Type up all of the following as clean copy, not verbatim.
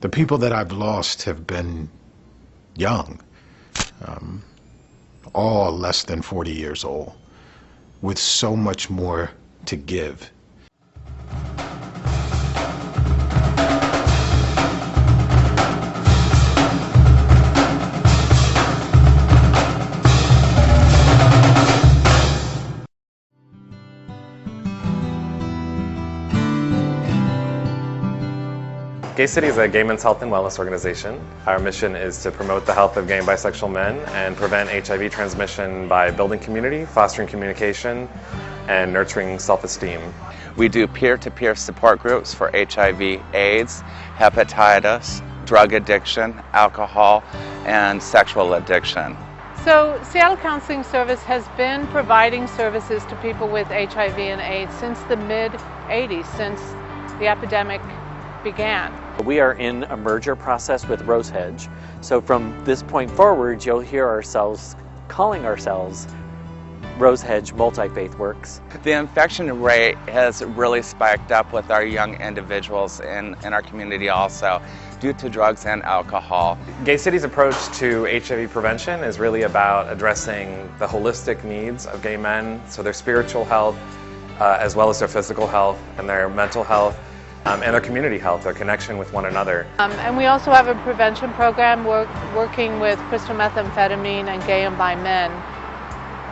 The people that I've lost have been young, all less than 40 years old, with so much more to give. Gay City is a gay men's health and wellness organization. Our mission is to promote the health of gay and bisexual men and prevent HIV transmission by building community, fostering communication, and nurturing self-esteem. We do peer-to-peer support groups for HIV, AIDS, hepatitis, drug addiction, alcohol, and sexual addiction. So Seattle Counseling Service has been providing services to people with HIV and AIDS since the mid-'80s, since the epidemic began. We are in a merger process with Rosehedge, so from this point forward you'll hear ourselves calling ourselves Rosehedge Multi-Faith Works. The infection rate has really spiked up with our young individuals in our community also, due to drugs and alcohol. Gay City's approach to HIV prevention is really about addressing the holistic needs of gay men, so their spiritual health, as well as their physical health and their mental health, and their community health, their connection with one another. And we also have a prevention program working with crystal methamphetamine and gay and bi men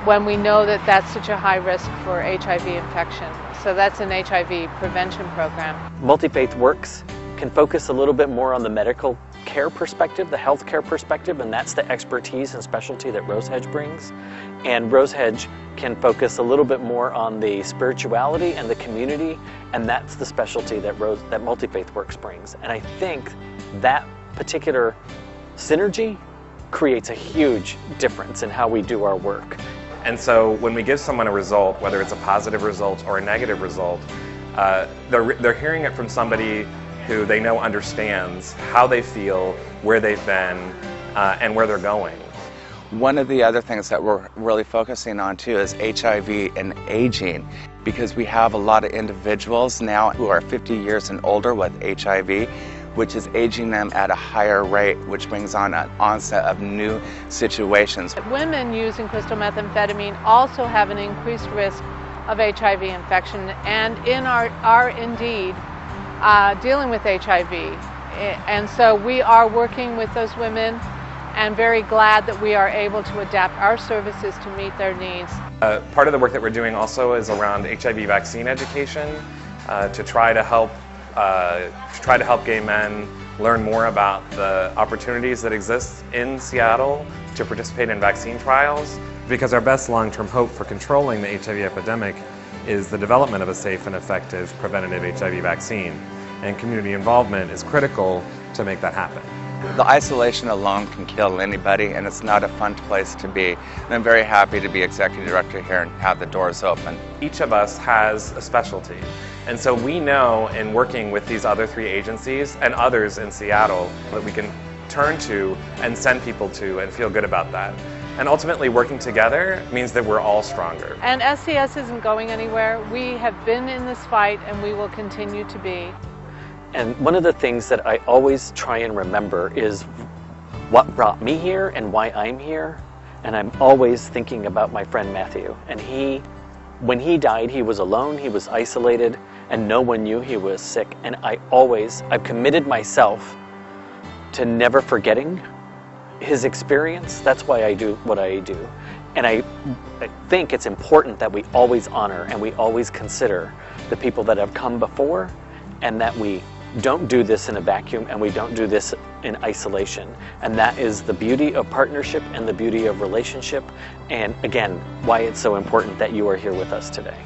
when we know that that's such a high risk for HIV infection. So that's an HIV prevention program. Multi-Faith Works can focus a little bit more on the medical care perspective, the healthcare perspective, and that's the expertise and specialty that Rosehedge brings. And Rosehedge can focus a little bit more on the spirituality and the community, and that's the specialty that Multi-Faith Works brings. And I think that particular synergy creates a huge difference in how we do our work. And so when we give someone a result, whether it's a positive result or a negative result, they're hearing it from somebody who they know understands how they feel, where they've been, and where they're going. One of the other things that we're really focusing on too is HIV and aging, because we have a lot of individuals now who are 50 years and older with HIV, which is aging them at a higher rate, which brings on an onset of new situations. Women using crystal methamphetamine also have an increased risk of HIV infection, and are indeed dealing with HIV. And so we are working with those women and very glad that we are able to adapt our services to meet their needs. Part of the work that we're doing also is around HIV vaccine education to try to help gay men learn more about the opportunities that exist in Seattle to participate in vaccine trials, because our best long-term hope for controlling the HIV epidemic is the development of a safe and effective preventative HIV vaccine, and community involvement is critical to make that happen. The isolation alone can kill anybody, and it's not a fun place to be. And I'm very happy to be executive director here and have the doors open. Each of us has a specialty, and so we know in working with these other three agencies and others in Seattle that we can turn to and send people to and feel good about that. And ultimately working together means that we're all stronger. And SCS isn't going anywhere. We have been in this fight and we will continue to be. And one of the things that I always try and remember is what brought me here and why I'm here. And I'm always thinking about my friend Matthew. And when he died, he was alone, he was isolated, and no one knew he was sick. And I've committed myself to never forgetting his experience. That's why I do what I do. And I think it's important that we always honor and we always consider the people that have come before, and that we don't do this in a vacuum and we don't do this in isolation. And that is the beauty of partnership and the beauty of relationship, and again, why it's so important that you are here with us today.